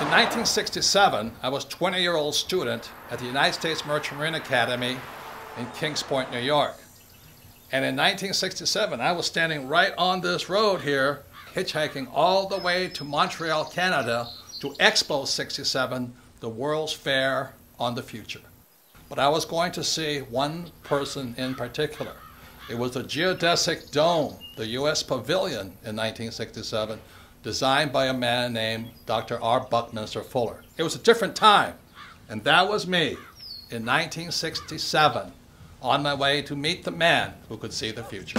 In 1967, I was a 20-year-old student at the United States Merchant Marine Academy in Kings Point, New York. And in 1967, I was standing right on this road here, hitchhiking all the way to Montreal, Canada, to Expo 67, the World's Fair on the Future. But I was going to see one person in particular. It was the geodesic dome, the U.S. Pavilion in 1967, designed by a man named Dr. R. Buckminster Fuller. It was a different time, and that was me in 1967, on my way to meet the man who could see the future.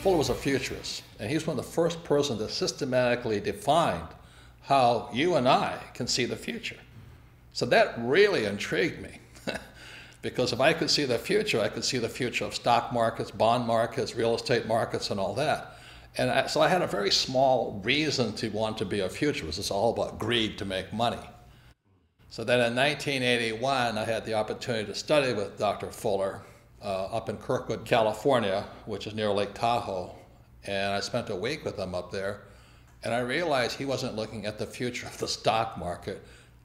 Fuller was a futurist, and he's one of the first persons that systematically defined how you and I can see the future. So that really intrigued me, because if I could see the future, I could see the future of stock markets, bond markets, real estate markets, and all that. And so I had a very small reason to want to be a futurist. It's all about greed to make money. So then in 1981, I had the opportunity to study with Dr. Fuller up in Kirkwood, California, which is near Lake Tahoe. And I spent a week with him up there. And I realized he wasn't looking at the future of the stock market.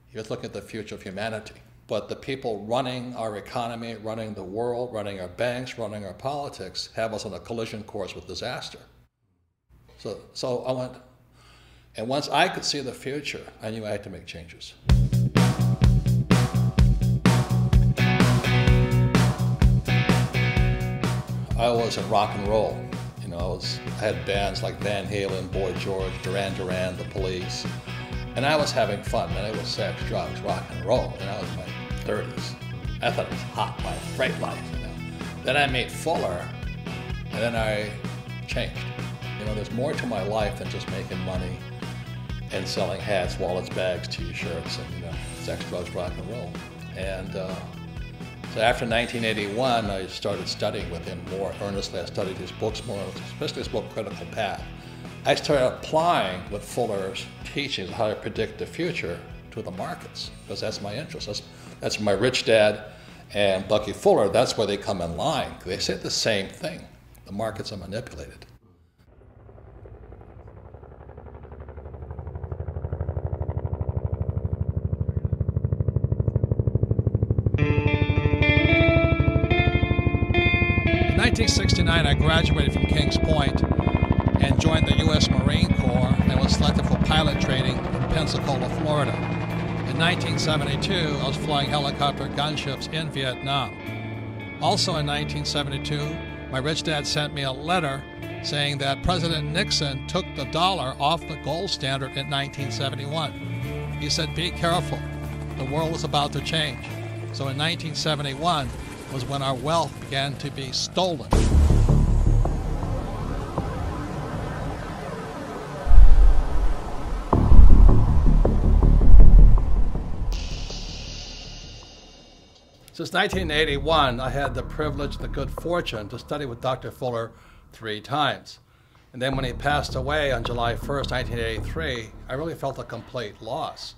He was looking at the future of humanity. But the people running our economy, running the world, running our banks, running our politics, have us on a collision course with disaster. So I went, and once I could see the future, I knew I had to make changes. I was in rock and roll. You know, I had bands like Van Halen, Boy George, Duran Duran, The Police, and I was having fun. Man, it was sex, drugs, rock and roll, and I was in my 30s. I thought it was hot, my freight life, you know. Then I met Fuller, and then I changed. You know, there's more to my life than just making money and selling hats, wallets, bags, t-shirts, and, you know, sex, drugs, rock and roll. And so after 1981, I started studying with him more earnestly. I studied his books more, especially his book, Critical Path. I started applying what Fuller's teachings, how to predict the future, to the markets, because that's my interest. That's my Rich Dad and Bucky Fuller, that's where they come in line. They say the same thing. The markets are manipulated. In 1969, I graduated from Kings Point and joined the U.S. Marine Corps and was selected for pilot training in Pensacola, Florida. In 1972, I was flying helicopter gunships in Vietnam. Also in 1972, my rich dad sent me a letter saying that President Nixon took the dollar off the gold standard in 1971. He said, "Be careful, the world is about to change." So in 1971, was when our wealth began to be stolen. Since 1981, I had the privilege, the good fortune to study with Dr. Fuller 3 times. And then when he passed away on July 1st, 1983, I really felt a complete loss,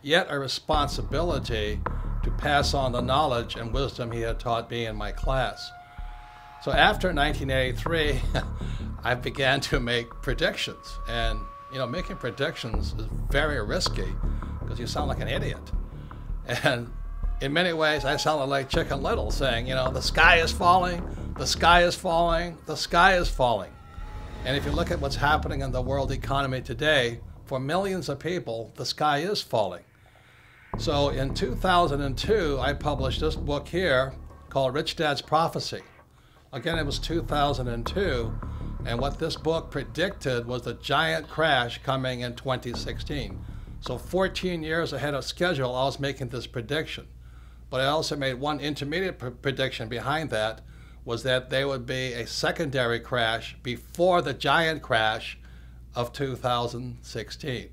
yet a responsibility to pass on the knowledge and wisdom he had taught me in my class. So after 1983, I began to make predictions. And, you know, making predictions is very risky because you sound like an idiot. And in many ways, I sounded like Chicken Little saying, you know, the sky is falling, the sky is falling, the sky is falling. And if you look at what's happening in the world economy today, for millions of people, the sky is falling. So in 2002, I published this book here called Rich Dad's Prophecy. Again, it was 2002, and what this book predicted was the giant crash coming in 2016. So 14 years ahead of schedule, I was making this prediction. But I also made one intermediate prediction behind that, was that there would be a secondary crash before the giant crash of 2016.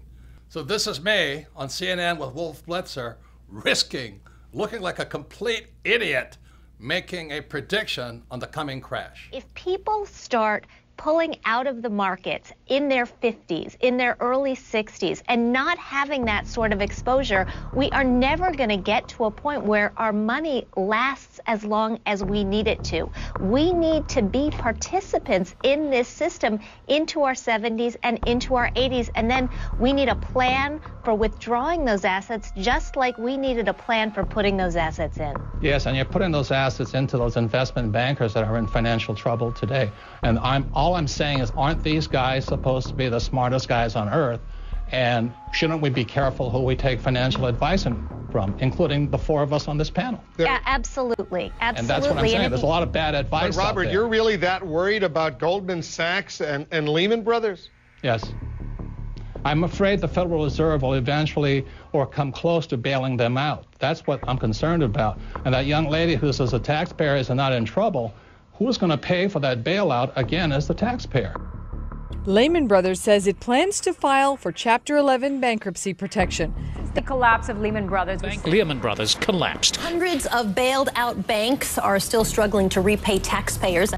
So this is me on CNN with Wolf Blitzer, looking like a complete idiot, making a prediction on the coming crash. If people start pulling out of the markets in their 50s, in their early 60s, and not having that sort of exposure, we are never going to get to a point where our money lasts as long as we need it to. We need to be participants in this system into our 70s and into our 80s, and then we need a plan for withdrawing those assets, just like we needed a plan for putting those assets in. Yes, and you're putting those assets into those investment bankers that are in financial trouble today. And all I'm saying is, aren't these guys supposed to be the smartest guys on earth? And shouldn't we be careful who we take financial advice from, including the four of us on this panel? Yeah, absolutely. Absolutely. And that's what I'm saying. There's a lot of bad advice. But Robert, you're really that worried about Goldman Sachs and Lehman Brothers? Yes. I'm afraid the Federal Reserve will eventually or come close to bailing them out. That's what I'm concerned about. And that young lady who says the taxpayers are not in trouble, who's going to pay for that bailout again as the taxpayer? Lehman Brothers says it plans to file for Chapter 11 bankruptcy protection. The collapse of Lehman Brothers. Lehman Brothers collapsed. Hundreds of bailed out banks are still struggling to repay taxpayers.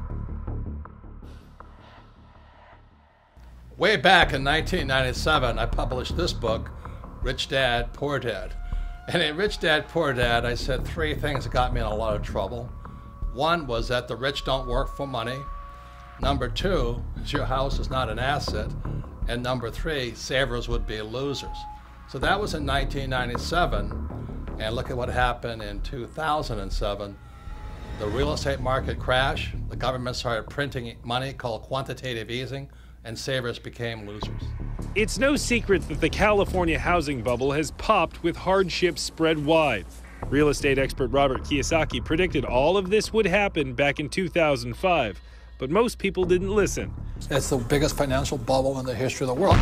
Way back in 1997, I published this book, Rich Dad, Poor Dad. And in Rich Dad, Poor Dad, I said three things that got me in a lot of trouble. One was that the rich don't work for money. Number two, your house is not an asset. And number three, savers would be losers. So that was in 1997. And look at what happened in 2007. The real estate market crashed. The government started printing money called quantitative easing, and savers became losers. It's no secret that the California housing bubble has popped with hardships spread wide. Real estate expert Robert Kiyosaki predicted all of this would happen back in 2005, but most people didn't listen. It's the biggest financial bubble in the history of the world.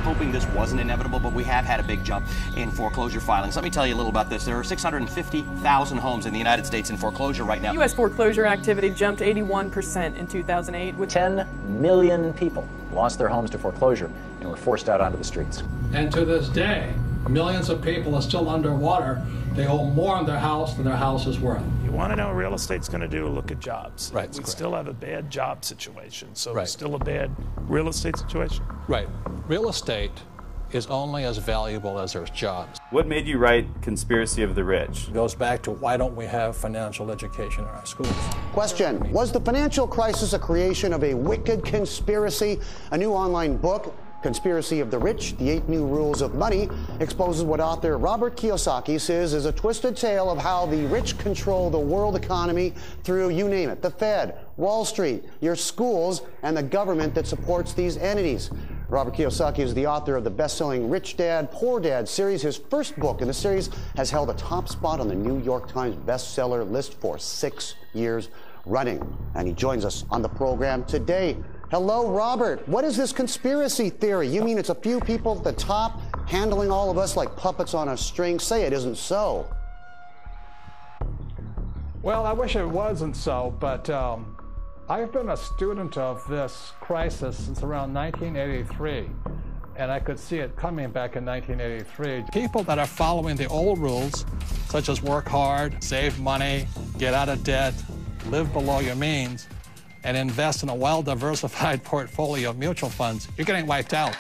Hoping this wasn't inevitable, but we have had a big jump in foreclosure filings. Let me tell you a little about this. There are 650,000 homes in the United States in foreclosure right now. U.S. foreclosure activity jumped 81% in 2008. With 10 million people lost their homes to foreclosure and were forced out onto the streets. And to this day, millions of people are still underwater. They owe more on their house than their house is worth. You want to know what real estate's going to do? Look at jobs. Right. We still have a bad job situation, so Right. it's still a bad real estate situation. Right. Real estate is only as valuable as there's jobs. What made you write Conspiracy of the Rich? It goes back to why don't we have financial education in our schools? Question: was the financial crisis a creation of a wicked conspiracy? A new online book, Conspiracy of the Rich, The 8 New Rules of Money, exposes what author Robert Kiyosaki says is a twisted tale of how the rich control the world economy through, you name it, the Fed, Wall Street, your schools, and the government that supports these entities. Robert Kiyosaki is the author of the best-selling Rich Dad, Poor Dad series. His first book in the series has held a top spot on the New York Times bestseller list for 6 years running. And he joins us on the program today. Hello, Robert. What is this conspiracy theory? You mean it's a few people at the top handling all of us like puppets on a string? Say it isn't so. Well, I wish it wasn't so, but I've been a student of this crisis since around 1983, and I could see it coming back in 1983. People that are following the old rules, such as work hard, save money, get out of debt, live below your means, and invest in a well-diversified portfolio of mutual funds, you're getting wiped out.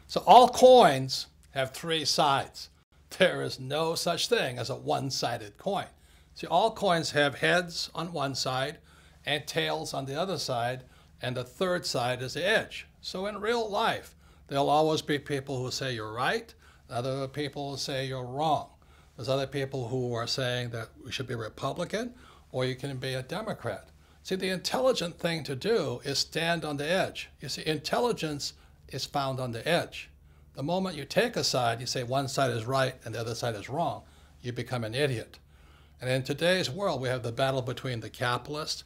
So all coins have three sides. There is no such thing as a one-sided coin. See, all coins have heads on one side and tails on the other side, and the third side is the edge. So in real life, there'll always be people who say you're right, other people who say you're wrong. There's other people who are saying that we should be Republican or you can be a Democrat. See, the intelligent thing to do is stand on the edge. You see, intelligence is found on the edge. The moment you take a side, you say one side is right and the other side is wrong, you become an idiot. And in today's world, we have the battle between the capitalists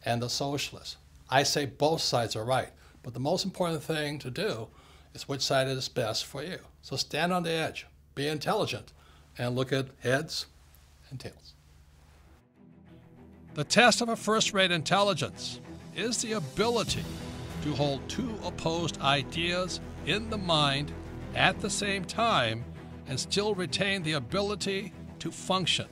and the socialists. I say both sides are right, but the most important thing to do is which side is best for you. So stand on the edge, be intelligent, and look at heads and tails. The test of a first-rate intelligence is the ability to hold two opposed ideas in the mind at the same time and still retain the ability to function.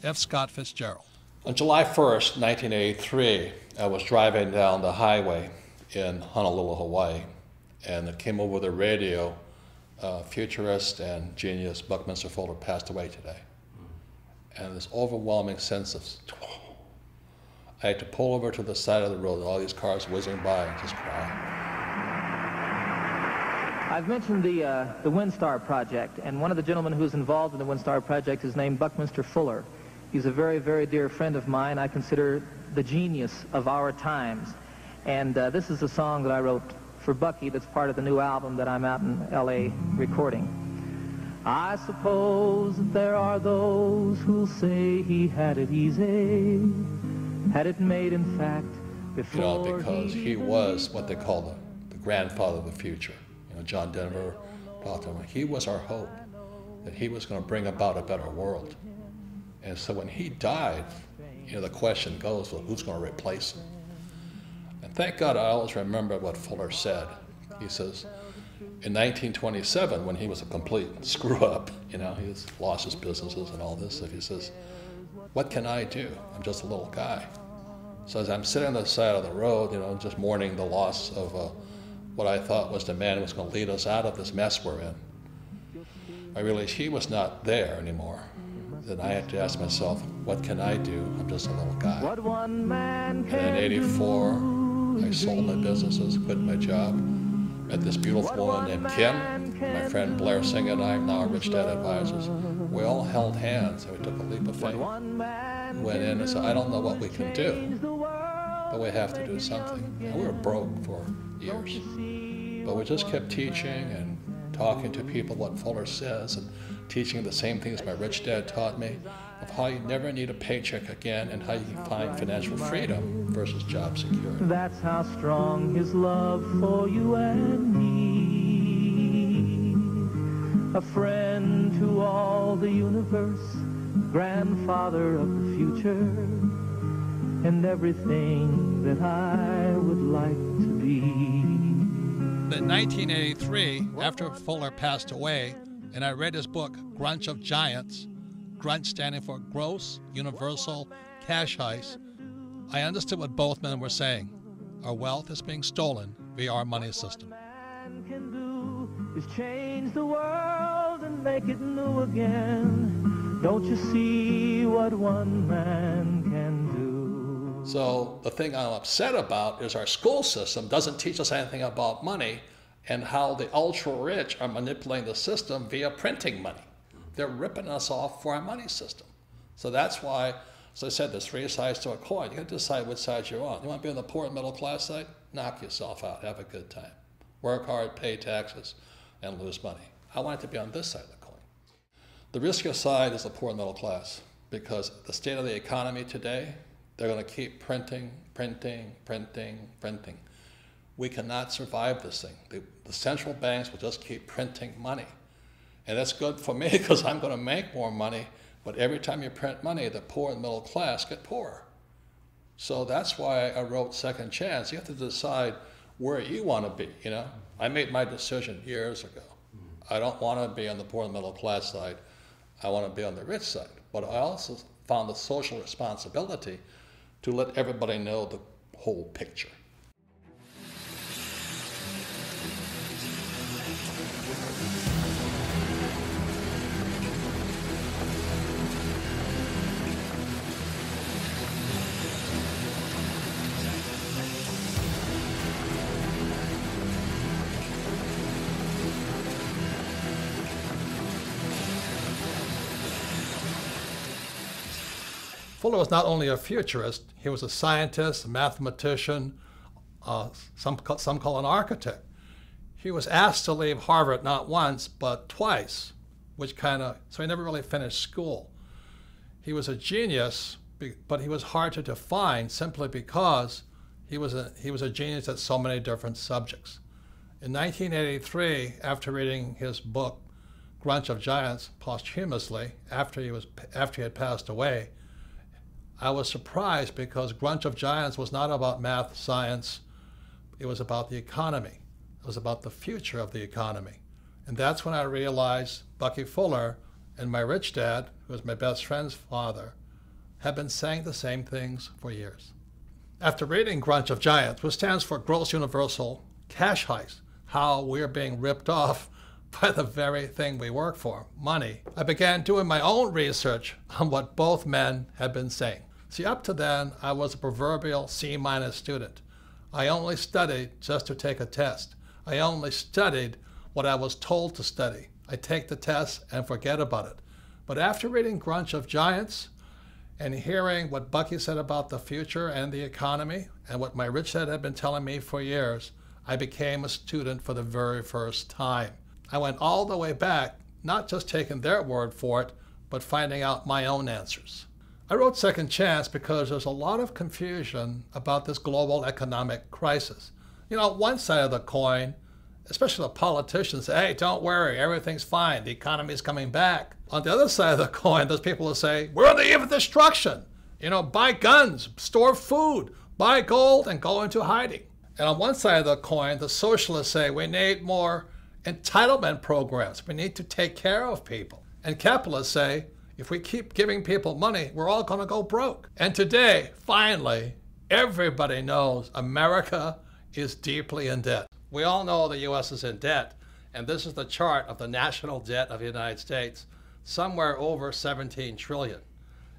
F. Scott Fitzgerald. On July 1st, 1983, I was driving down the highway in Honolulu, Hawaii, and it came over the radio, futurist and genius Buckminster Fuller passed away today. And this overwhelming sense of, I had to pull over to the side of the road, all these cars whizzing by, and just cry. I've mentioned the WinStar project, and one of the gentlemen who's involved in the WinStar project is named Buckminster Fuller. He's a very, very dear friend of mine. I consider the genius of our times. And this is a song that I wrote for Bucky that's part of the new album that I'm out in L.A. recording. I suppose that there are those who'll say he had it easy, had it made in fact before. Because he was what they call the grandfather of the future. John Denver talked to him. He was our hope, that he was going to bring about a better world. And so when he died, the question goes, well, who's going to replace him? And thank God I always remember what Fuller said. He says, in 1927, when he was a complete screw-up, he lost his businesses and all this, he says, what can I do? I'm just a little guy. So as I'm sitting on the side of the road, just mourning the loss of what I thought was the man who was going to lead us out of this mess we're in, I realized he was not there anymore. Then I had to ask myself, what can I do? I'm just a little guy. And in '84, I sold my businesses, quit my job, met this beautiful woman named Kim. My friend Blair Singh and I, now Rich Dad Advisors, we all held hands and we took a leap of faith. Went in and said, I don't know what we can do, but we have to do something. And we were broke for years. But we just kept teaching and talking to people what Fuller says and teaching the same things my rich dad taught me of how you never need a paycheck again and how you can find financial freedom versus job security. That's how strong his love for you and me. A friend to all the universe, grandfather of the future, and everything that I would like to be. In 1983, after Fuller passed away, and I read his book, Grunch of Giants, Grunch standing for Gross Universal Cash Heist, I understood what both men were saying. Our wealth is being stolen via our money system. Man can do is change the world and make it new again. Don't you see what one man can do? So the thing I'm upset about is our school system doesn't teach us anything about money and how the ultra-rich are manipulating the system via printing money. They're ripping us off for our money system. So that's why, as I said, there's three sides to a coin. You got to decide which side you're on. You want to be on the poor and middle class side? Knock yourself out. Have a good time. Work hard, pay taxes, and lose money. I want it to be on this side of the coin. The riskier side is the poor and middle class, because the state of the economy today, they're going to keep printing, printing, printing, printing. We cannot survive this thing. The central banks will just keep printing money. And that's good for me because I'm going to make more money, but every time you print money, the poor and middle class get poorer. So that's why I wrote Second Chance. You have to decide where you want to be, I made my decision years ago. I don't want to be on the poor and middle class side. I want to be on the rich side. But I also found the social responsibility to let everybody know the whole picture. Fuller was not only a futurist, he was a scientist, a mathematician, some call an architect. He was asked to leave Harvard not once, but twice, so he never really finished school. He was a genius, but he was hard to define simply because he was a genius at so many different subjects. In 1983, after reading his book, Grunch of Giants, posthumously, after he had passed away, I was surprised because Grunch of Giants was not about math, science, it was about the economy. It was about the future of the economy. And that's when I realized Bucky Fuller and my rich dad, who was my best friend's father, had been saying the same things for years. After reading Grunch of Giants, which stands for Gross Universal Cash Heist, how we're being ripped off by the very thing we work for, money, I began doing my own research on what both men had been saying. See, up to then, I was a proverbial C- student. I only studied just to take a test. I only studied what I was told to study. I take the test and forget about it. But after reading Grunch of Giants and hearing what Bucky said about the future and the economy and what my rich dad had been telling me for years, I became a student for the very first time. I went all the way back, not just taking their word for it, but finding out my own answers. I wrote Second Chance because there's a lot of confusion about this global economic crisis. You know, one side of the coin, especially the politicians, say, hey, don't worry, everything's fine, the economy's coming back. On the other side of the coin, there's people who say, we're on the eve of destruction. You know, buy guns, store food, buy gold, and go into hiding. And on one side of the coin, the socialists say, we need more entitlement programs. We need to take care of people. And capitalists say, if we keep giving people money, we're all going to go broke. And today, finally, everybody knows America is deeply in debt. We all know the U.S. is in debt, and this is the chart of the national debt of the United States, somewhere over 17 trillion.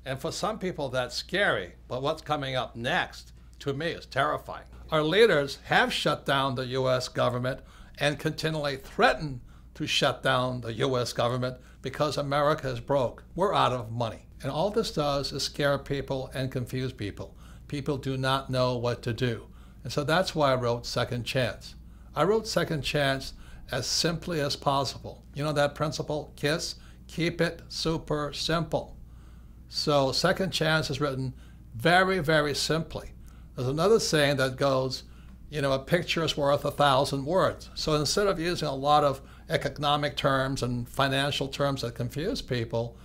And for some people, that's scary, but what's coming up next, to me, is terrifying. Our leaders have shut down the U.S. government and continually threaten to shut down the U.S. government because America is broke. We're out of money. And all this does is scare people and confuse people. People do not know what to do. And so that's why I wrote Second Chance. I wrote Second Chance as simply as possible. You know that principle, KISS? Keep it super simple. So Second Chance is written very, very simply. There's another saying that goes, you know, a picture is worth 1,000 words. So instead of using a lot of economic terms and financial terms that confuse people,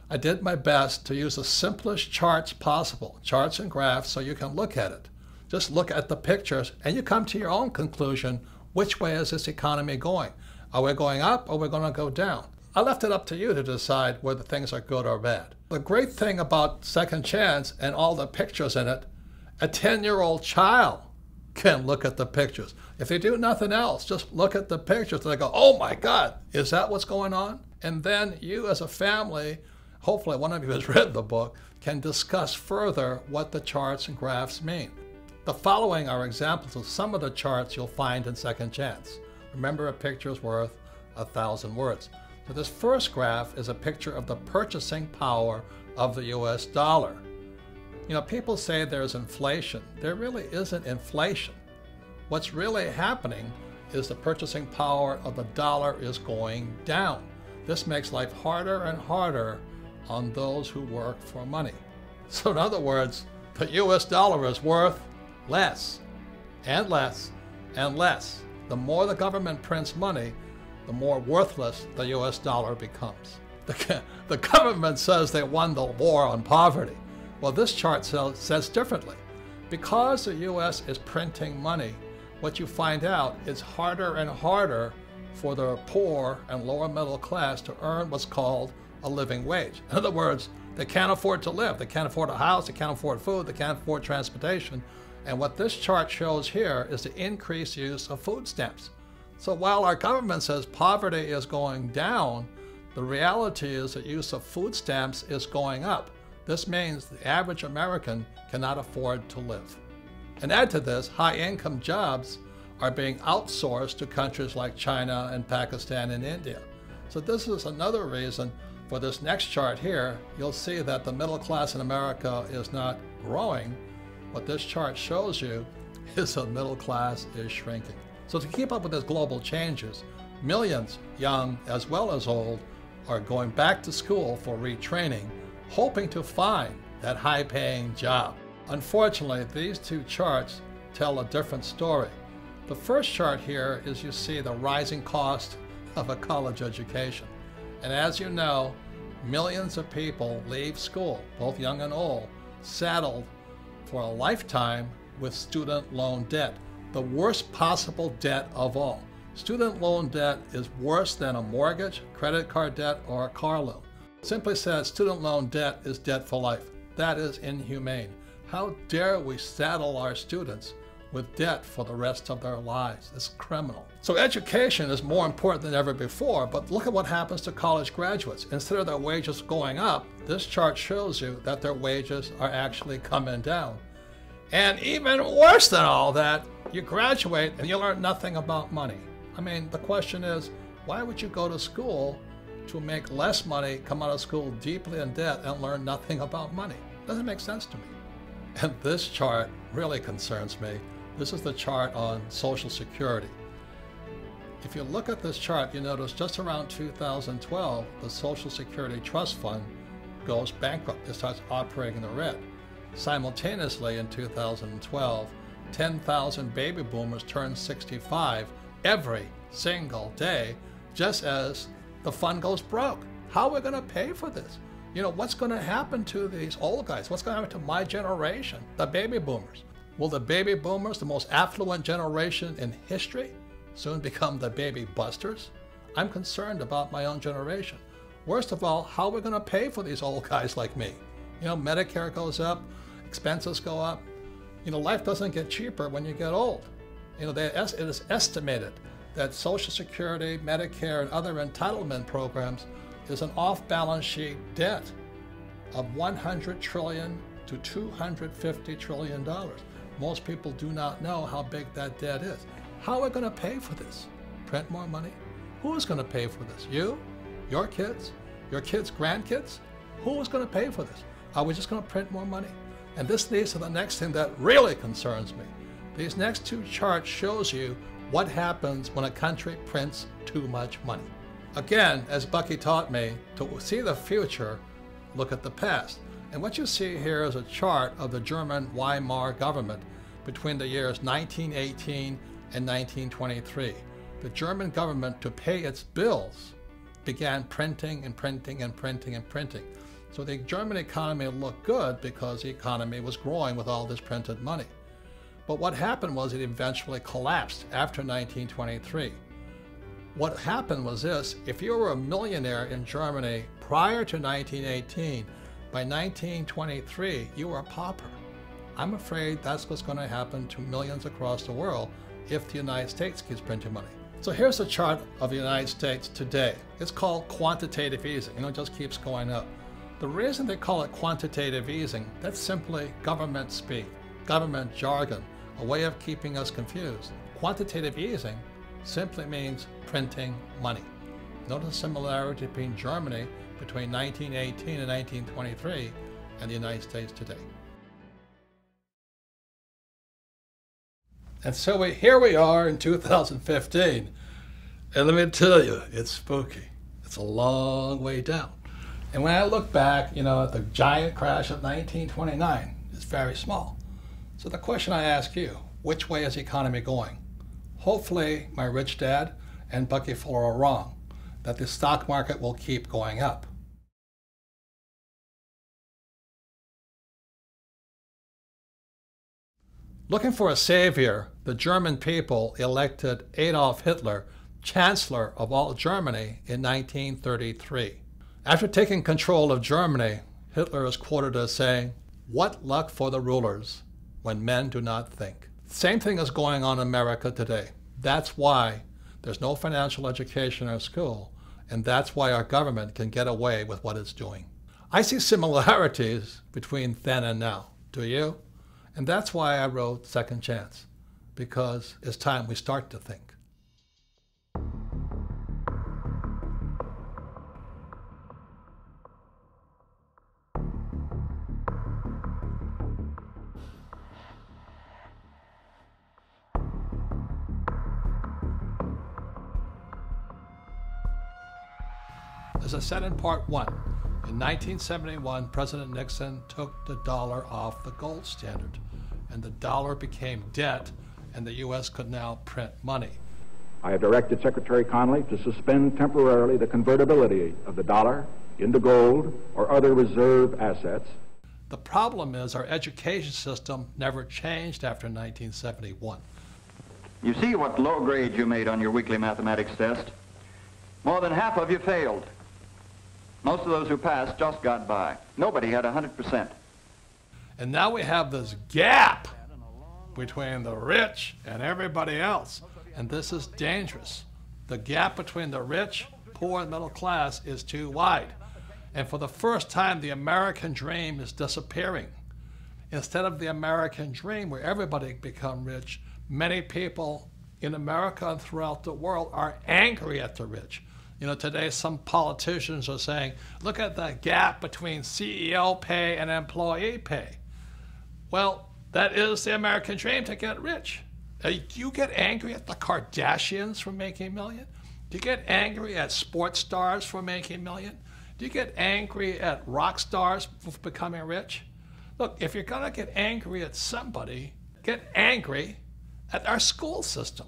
I did my best to use the simplest charts possible, charts and graphs, so you can look at it. Just look at the pictures and you come to your own conclusion. Which way is this economy going? Are we going up or are we going to go down? I left it up to you to decide whether things are good or bad. The great thing about Second Chance and all the pictures in it, a 10-year-old child can look at the pictures. If they do nothing else, just look at the pictures and they go, oh my God, is that what's going on? And then you as a family, hopefully one of you has read the book, can discuss further what the charts and graphs mean. The following are examples of some of the charts you'll find in Second Chance. Remember, a picture is worth 1,000 words. So this first graph is a picture of the purchasing power of the US dollar. You know, people say there's inflation. There really isn't inflation. What's really happening is the purchasing power of the dollar is going down. This makes life harder and harder on those who work for money. So in other words, the US dollar is worth less and less and less. The more the government prints money, the more worthless the US dollar becomes. The government says they won the war on poverty. Well, this chart says differently. Because the U.S. is printing money, what you find out is harder and harder for the poor and lower middle class to earn what's called a living wage. In other words, they can't afford to live. They can't afford a house, they can't afford food, they can't afford transportation. And what this chart shows here is the increased use of food stamps. So while our government says poverty is going down, the reality is that use of food stamps is going up. This means the average American cannot afford to live. And add to this, high-income jobs are being outsourced to countries like China and Pakistan and India. So this is another reason For this next chart here, you'll see that the middle class in America is not growing. What this chart shows you is the middle class is shrinking. So to keep up with these global changes, millions, young as well as old, are going back to school for retraining, hoping to find that high-paying job. Unfortunately, these two charts tell a different story. The first chart here is you see the rising cost of a college education. And as you know, millions of people leave school, both young and old, saddled for a lifetime with student loan debt, the worst possible debt of all. Student loan debt is worse than a mortgage, credit card debt, or a car loan. Simply said, student loan debt is debt for life. That is inhumane. How dare we saddle our students with debt for the rest of their lives? It's criminal. So education is more important than ever before, but look at what happens to college graduates. Instead of their wages going up, this chart shows you that their wages are actually coming down. And even worse than all that, you graduate and you learn nothing about money. I mean, the question is, why would you go to school to make less money, come out of school deeply in debt, and learn nothing about money? Doesn't make sense to me. And this chart really concerns me. This is the chart on Social Security. If you look at this chart, you notice just around 2012, the Social Security Trust Fund goes bankrupt. It starts operating in the red. Simultaneously, in 2012, 10,000 baby boomers turn 65 every single day, just as the fund goes broke. How are we going to pay for this? You know, what's going to happen to these old guys? What's going to happen to my generation, the baby boomers? Will the baby boomers, the most affluent generation in history, soon become the baby busters? I'm concerned about my own generation. Worst of all, how are we going to pay for these old guys like me? You know, Medicare goes up, expenses go up. You know, life doesn't get cheaper when you get old. You know, it is estimated that Social Security, Medicare, and other entitlement programs is an off-balance sheet debt of $100 trillion to $250 trillion. Most people do not know how big that debt is. How are we going to pay for this? Print more money? Who is going to pay for this? You? Your kids? Your kids' grandkids? Who is going to pay for this? Are we just going to print more money? And this leads to the next thing that really concerns me. These next two charts shows you what happens when a country prints too much money. Again, as Bucky taught me, to see the future, look at the past. And what you see here is a chart of the German Weimar government between the years 1918 and 1923. The German government, to pay its bills, began printing and printing and printing and printing. So the German economy looked good because the economy was growing with all this printed money. But what happened was it eventually collapsed after 1923. What happened was this: if you were a millionaire in Germany prior to 1918, by 1923, you were a pauper. I'm afraid that's what's going to happen to millions across the world if the United States keeps printing money. So here's a chart of the United States today. It's called quantitative easing. You know, it just keeps going up. The reason they call it quantitative easing, that's simply government speak, government jargon, a way of keeping us confused. Quantitative easing simply means printing money. Notice the similarity between Germany between 1918 and 1923 and the United States today. And so here we are in 2015, and let me tell you, it's spooky. It's a long way down. And when I look back, you know, at the giant crash of 1929, it's very small. So the question I ask you, which way is the economy going? Hopefully my rich dad and Bucky Fuller are wrong, that the stock market will keep going up. Looking for a savior, the German people elected Adolf Hitler Chancellor of all Germany in 1933. After taking control of Germany, Hitler is quoted as saying, "What luck for the rulers when men do not think." Same thing is going on in America today. That's why there's no financial education in our school, and that's why our government can get away with what it's doing. I see similarities between then and now. Do you? And that's why I wrote Second Chance, because it's time we start to think. As I said in part one, in 1971, President Nixon took the dollar off the gold standard, and the dollar became debt, and the U.S. could now print money. I have directed Secretary Connally to suspend temporarily the convertibility of the dollar into gold or other reserve assets. The problem is our education system never changed after 1971. You see what low grade you made on your weekly mathematics test? More than half of you failed. Most of those who passed just got by. Nobody had 100%. And now we have this gap between the rich and everybody else. And this is dangerous. The gap between the rich, poor, and middle class is too wide. And for the first time, the American dream is disappearing. Instead of the American dream where everybody become rich, many people in America and throughout the world are angry at the rich. You know, today some politicians are saying, look at the gap between CEO pay and employee pay. Well, that is the American dream, to get rich. Do you get angry at the Kardashians for making million? Do you get angry at sports stars for making million? Do you get angry at rock stars for becoming rich? Look, if you're going to get angry at somebody, get angry at our school system.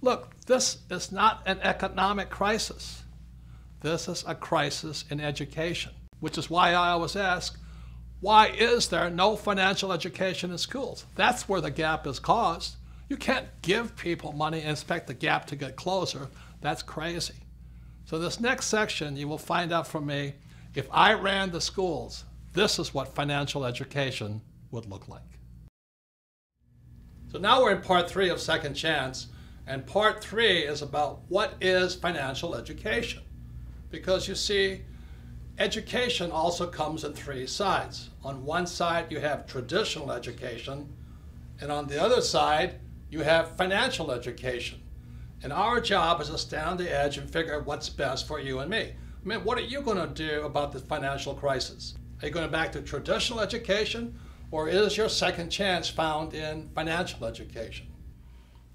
Look, this is not an economic crisis. This is a crisis in education, which is why I always ask, why is there no financial education in schools? That's where the gap is caused. You can't give people money and expect the gap to get closer. That's crazy. So this next section, you will find out from me, if I ran the schools, this is what financial education would look like. So now we're in part 3 of Second Chance, and part 3 is about what is financial education. Because you see, education also comes in 3 sides. On one side, you have traditional education, and on the other side, you have financial education. And our job is to stand on the edge and figure out what's best for you and me. I mean, what are you going to do about the financial crisis? Are you going back to traditional education, or is your second chance found in financial education?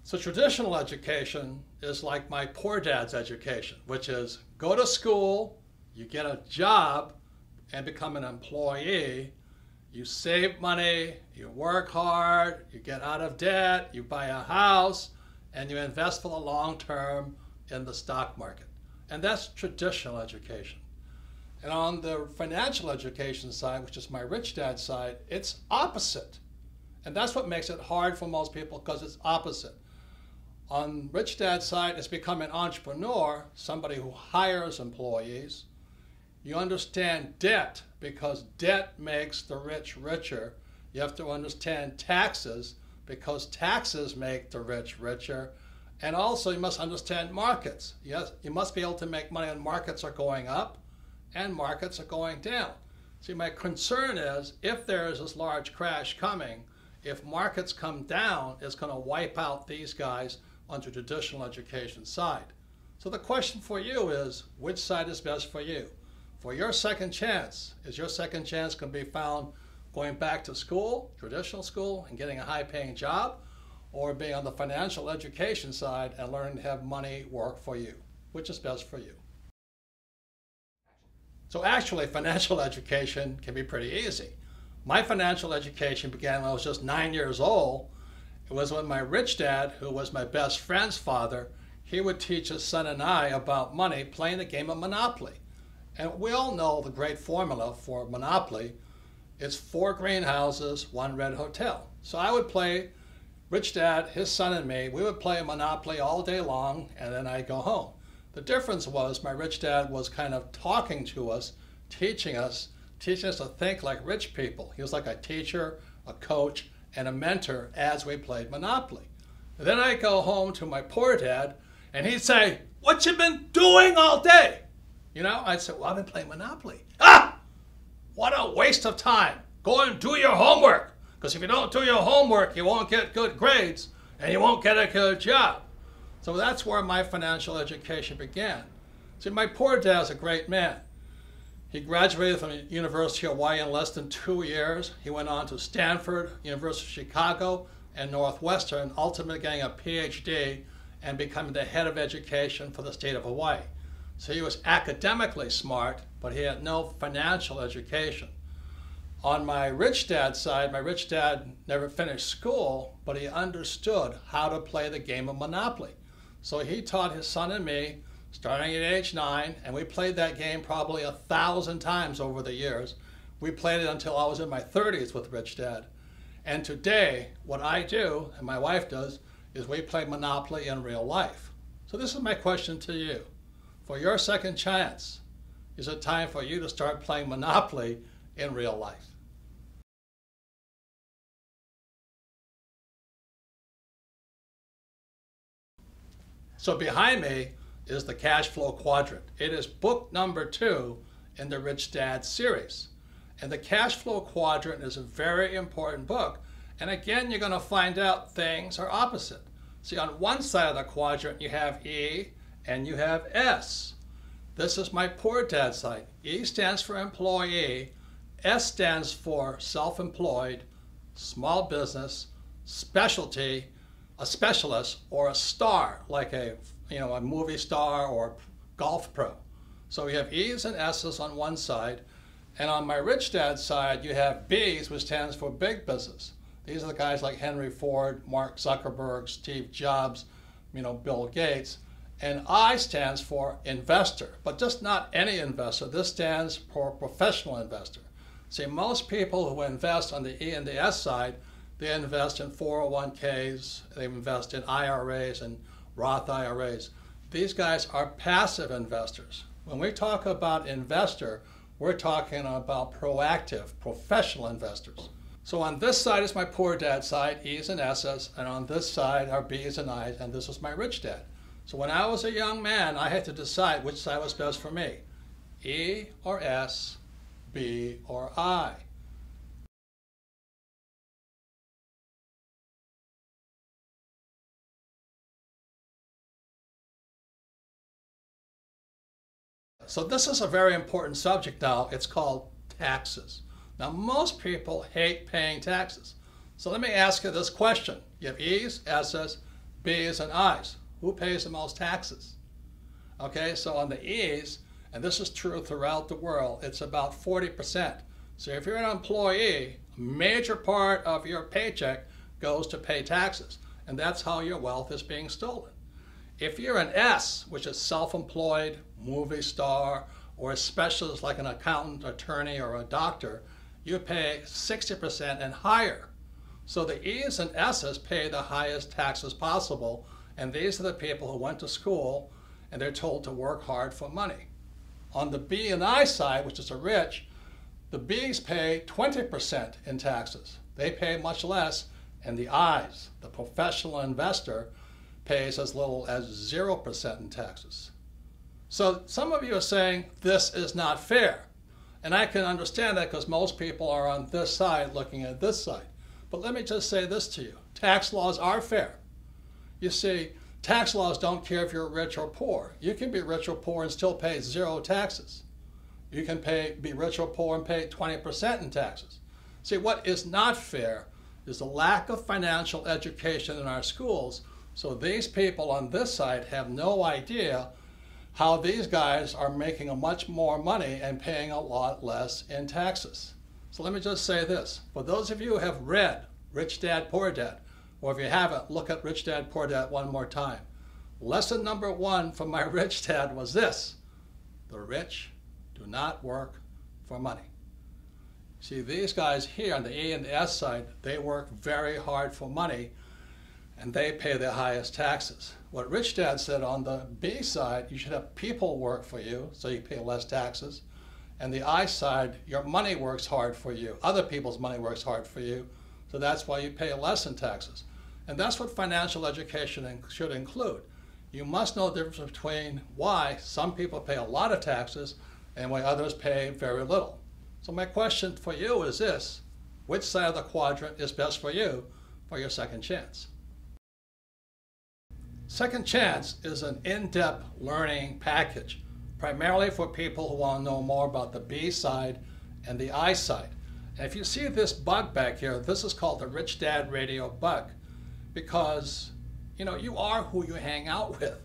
So traditional education is like my poor dad's education, which is go to school, you get a job and become an employee, you save money, you work hard, you get out of debt, you buy a house, and you invest for the long term in the stock market. And that's traditional education. And on the financial education side, which is my rich dad side, it's opposite. And that's what makes it hard for most people, because it's opposite. On rich dad's side, it's become an entrepreneur, somebody who hires employees. You understand debt, because debt makes the rich richer. You have to understand taxes, because taxes make the rich richer. And also you must understand markets. Yes, you must be able to make money when markets are going up and markets are going down. See, my concern is if there is this large crash coming, if markets come down, it's going to wipe out these guys on the traditional education side. So the question for you is, which side is best for you? For your second chance, is your second chance going to be found going back to school, traditional school, and getting a high-paying job, or being on the financial education side and learning to have money work for you? Which is best for you? So actually, financial education can be pretty easy. My financial education began when I was just 9 years old. It was when my rich dad, who was my best friend's father, he would teach his son and I about money playing the game of Monopoly. And we all know the great formula for Monopoly. It's 4 greenhouses, 1 red hotel. So I would play, rich dad, his son and me, we would play Monopoly all day long, and then I'd go home. The difference was my rich dad was kind of talking to us, teaching us to think like rich people. He was like a teacher, a coach, and a mentor as we played Monopoly. And then I'd go home to my poor dad, and he'd say, "What you been doing all day?" You know, I'd say, "Well, I've been playing Monopoly." "Ah! What a waste of time. Go and do your homework. Because if you don't do your homework, you won't get good grades, and you won't get a good job." So that's where my financial education began. See, my poor dad's a great man. He graduated from the University of Hawaii in less than 2 years. He went on to Stanford, University of Chicago, and Northwestern, ultimately getting a PhD and becoming the head of education for the state of Hawaii. So he was academically smart, but he had no financial education. On my rich dad's side, my rich dad never finished school, but he understood how to play the game of Monopoly. So he taught his son and me, starting at age 9, and we played that game probably 1,000 times over the years. We played it until I was in my 30s with Rich Dad. And today, what I do, and my wife does, is we play Monopoly in real life. So this is my question to you. For your second chance, is it time for you to start playing Monopoly in real life? So behind me is the cash flow quadrant. It is book number 2 in the Rich Dad series. And the cash flow quadrant is a very important book. And again, you're going to find out things are opposite. See, on one side of the quadrant, you have E and you have S. This is my poor dad side. E stands for employee. S stands for self-employed, small business, specialty, a specialist, or a star, like a movie star or golf pro. So we have E's and S's on one side, and on my rich dad side, you have B's, which stands for big business. These are the guys like Henry Ford, Mark Zuckerberg, Steve Jobs, Bill Gates. And I stands for investor, but just not any investor. This stands for professional investor. See, most people who invest on the E and the S side, they invest in 401ks, they invest in IRAs and Roth IRAs. These guys are passive investors. When we talk about investor, we're talking about proactive, professional investors. So on this side is my poor dad side, E's and S's, and on this side are B's and I's, and this is my rich dad. So when I was a young man, I had to decide which side was best for me, E or S, B or I. So this is a very important subject now. It's called taxes. Now, most people hate paying taxes. So let me ask you this question. You have E's, S's, B's, and I's. Who pays the most taxes? Okay, so on the E's, and this is true throughout the world, it's about 40%. So if you're an employee, a major part of your paycheck goes to pay taxes, and that's how your wealth is being stolen. If you're an S, which is self-employed, movie star, or a specialist like an accountant, attorney, or a doctor, you pay 60% and higher. So the E's and S's pay the highest taxes possible, and these are the people who went to school and they're told to work hard for money. On the B and I side, which is the rich, the B's pay 20% in taxes. They pay much less, and the I's, the professional investor, pays as little as 0% in taxes. So some of you are saying this is not fair. And I can understand that because most people are on this side looking at this side. But let me just say this to you. Tax laws are fair. You see, tax laws don't care if you're rich or poor. You can be rich or poor and still pay 0 taxes. You can be rich or poor and pay 20% in taxes. See, what is not fair is the lack of financial education in our schools. So these people on this side have no idea how these guys are making much more money and paying a lot less in taxes. So let me just say this. For those of you who have read Rich Dad, Poor Dad, or if you haven't, look at Rich Dad, Poor Dad one more time. Lesson number 1 from my rich dad was this: the rich do not work for money. See, these guys here on the E and the S side, they work very hard for money, and they pay the highest taxes. What Rich Dad said on the B side, you should have people work for you, so you pay less taxes. And the I side, your money works hard for you. Other people's money works hard for you, so that's why you pay less in taxes. And that's what financial education should include. You must know the difference between why some people pay a lot of taxes and why others pay very little. So my question for you is this: which side of the quadrant is best for you for your second chance? Second Chance is an in-depth learning package, primarily for people who want to know more about the B side and the I side. And if you see this bug back here, this is called the Rich Dad Radio bug, because you are who you hang out with.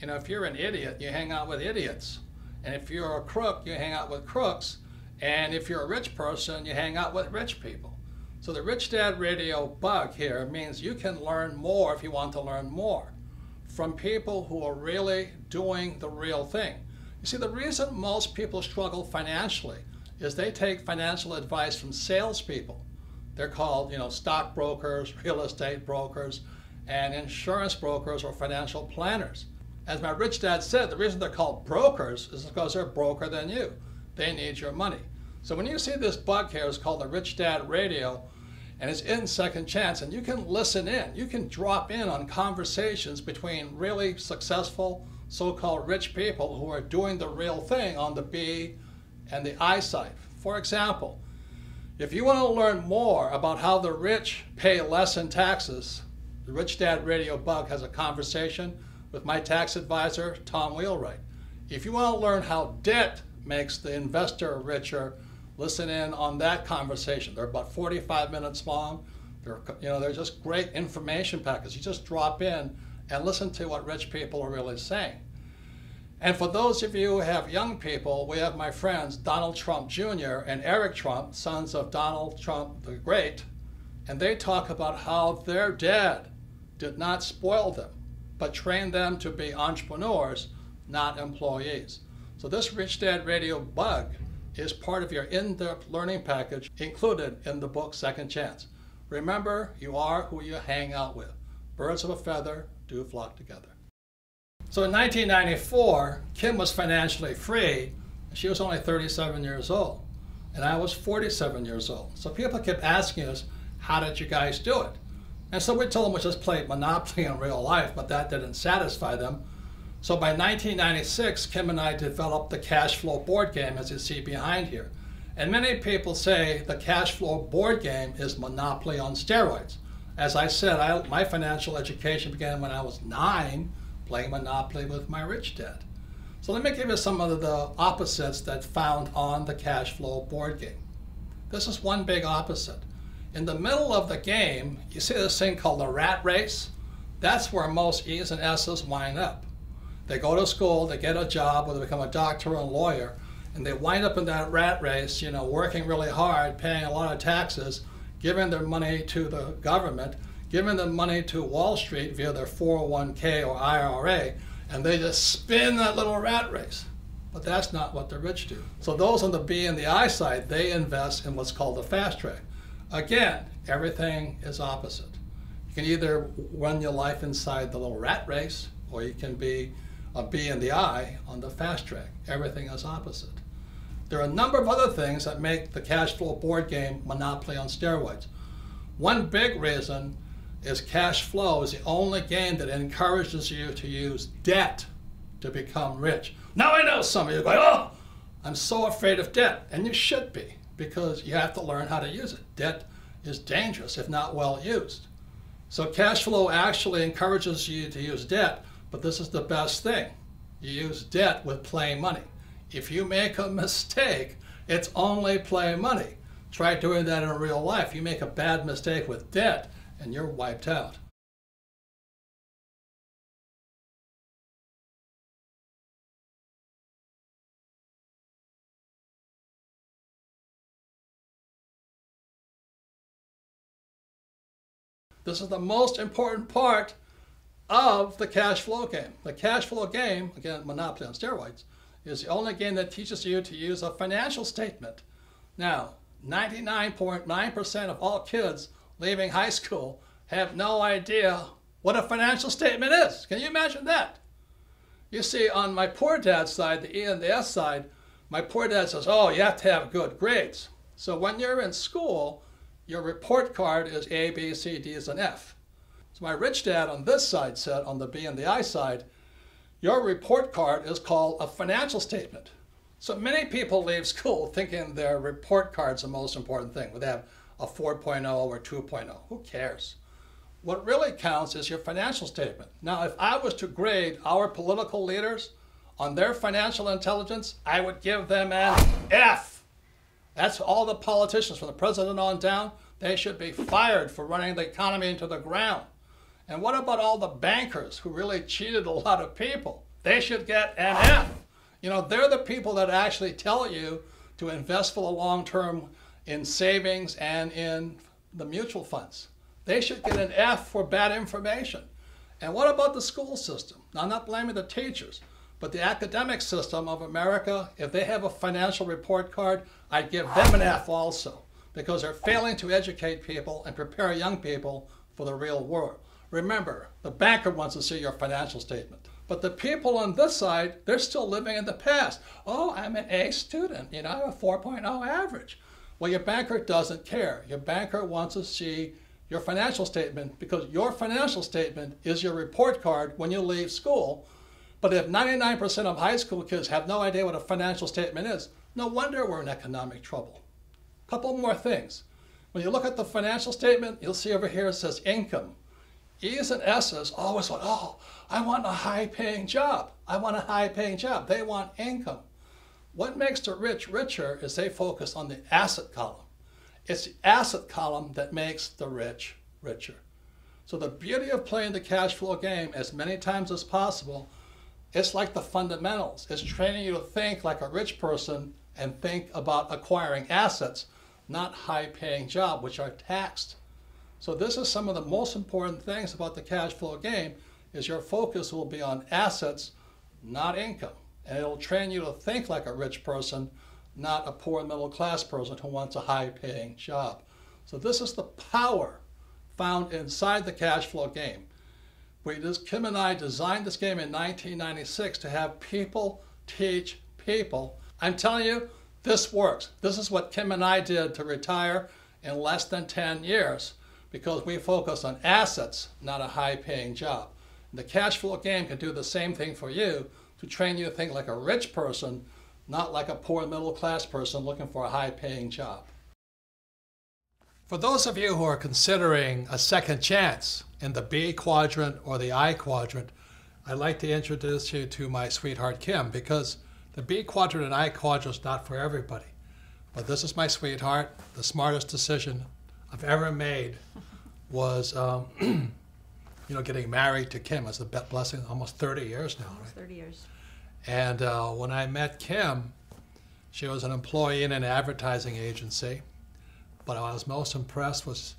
You know, if you're an idiot, you hang out with idiots. And if you're a crook, you hang out with crooks. And if you're a rich person, you hang out with rich people. So the Rich Dad Radio bug here means you can learn more if you want to learn more from people who are really doing the real thing. You see, the reason most people struggle financially is they take financial advice from salespeople. They're called, you know, stockbrokers, real estate brokers, and insurance brokers or financial planners. As my rich dad said, the reason they're called brokers is because they're broker than you. They need your money. So when you see this bug here, it's called the Rich Dad Radio, and it's in Second Chance, and you can listen in. You can drop in on conversations between really successful so-called rich people who are doing the real thing on the B and the I side. For example, if you want to learn more about how the rich pay less in taxes, the Rich Dad Radio bug has a conversation with my tax advisor, Tom Wheelwright. If you want to learn how debt makes the investor richer, listen in on that conversation. They're about 45 minutes long. They're just great information packets. You just drop in and listen to what rich people are really saying. And for those of you who have young people, we have my friends Donald Trump Jr. and Eric Trump, sons of Donald Trump the Great, and they talk about how their dad did not spoil them, but trained them to be entrepreneurs, not employees. So this Rich Dad Radio bug is part of your in-depth learning package included in the book Second Chance. Remember, you are who you hang out with. Birds of a feather do flock together. So in 1994, Kim was financially free. She was only 37 years old, and I was 47 years old. So people kept asking us, how did you guys do it? And so we told them we just played Monopoly in real life, but that didn't satisfy them. So by 1996, Kim and I developed the cash flow board game, as you see behind here. And many people say the cash flow board game is Monopoly on steroids. As I said, my financial education began when I was 9, playing Monopoly with my rich dad. So let me give you some of the opposites that found on the cash flow board game. This is one big opposite. In the middle of the game, you see this thing called the rat race? That's where most E's and S's wind up. They go to school, they get a job, or they become a doctor or a lawyer, and they wind up in that rat race, you know, working really hard, paying a lot of taxes, giving their money to the government, giving them money to Wall Street via their 401k or IRA, and they just spin that little rat race. But that's not what the rich do. So those on the B and the I side, they invest in what's called the fast track. Again, everything is opposite. You can either run your life inside the little rat race, or you can be a B and the I on the fast track. Everything is opposite. There are a number of other things that make the cash flow board game Monopoly on steroids. One big reason is cash flow is the only game that encourages you to use debt to become rich. Now I know some of you are going, oh, I'm so afraid of debt. And you should be, because you have to learn how to use it. Debt is dangerous if not well used. So cash flow actually encourages you to use debt, but this is the best thing. You use debt with play money. If you make a mistake, it's only play money. Try doing that in real life. You make a bad mistake with debt, and you're wiped out. This is the most important part of the cash flow game. The cash flow game, again, Monopoly on steroids, is the only game that teaches you to use a financial statement. Now, 99.9% of all kids leaving high school have no idea what a financial statement is. Can you imagine that? You see, on my poor dad's side, the E and the S side, my poor dad says, oh, you have to have good grades. So when you're in school, your report card is A, B, C, D's, and F. So my rich dad on this side said, on the B and the I side, your report card is called a financial statement. So many people leave school thinking their report card's the most important thing. They have a 4.0 or 2.0. Who cares? What really counts is your financial statement. Now, if I was to grade our political leaders on their financial intelligence, I would give them an F. That's all the politicians, from the president on down. They should be fired for running the economy into the ground. And what about all the bankers who really cheated a lot of people? They should get an F. You know, they're the people that actually tell you to invest for the long term in savings and in the mutual funds. They should get an F for bad information. And what about the school system? Now, I'm not blaming the teachers, but the academic system of America, if they have a financial report card, I'd give them an F also, because they're failing to educate people and prepare young people for the real world. Remember, the banker wants to see your financial statement. But the people on this side, they're still living in the past. Oh, I'm an A student, you know, I have a 4.0 average. Well, your banker doesn't care. Your banker wants to see your financial statement, because your financial statement is your report card when you leave school. But if 99% of high school kids have no idea what a financial statement is, no wonder we're in economic trouble. A couple more things. When you look at the financial statement, you'll see over here it says income. E's and S's always want, oh, I want a high-paying job. I want a high-paying job. They want income. What makes the rich richer is they focus on the asset column. It's the asset column that makes the rich richer. So the beauty of playing the cash flow game as many times as possible, it's like the fundamentals. It's training you to think like a rich person and think about acquiring assets, not high-paying jobs, which are taxed. So this is some of the most important things about the cash flow game, is your focus will be on assets, not income. And it'll train you to think like a rich person, not a poor middle class person who wants a high-paying job. So this is the power found inside the cash flow game. Kim and I designed this game in 1996 to have people teach people. I'm telling you, this works. This is what Kim and I did to retire in less than 10 years, because we focus on assets, not a high-paying job. And the cash flow game can do the same thing for you, to train you to think like a rich person, not like a poor middle-class person looking for a high-paying job. For those of you who are considering a second chance in the B quadrant or the I quadrant, I'd like to introduce you to my sweetheart Kim, because the B quadrant and I quadrant is not for everybody. But this is my sweetheart. The smartest decision I've ever made was getting married to Kim. It's a blessing, almost 30 years now. Almost 30 years. And when I met Kim, she was an employee in an advertising agency. But I was most impressed was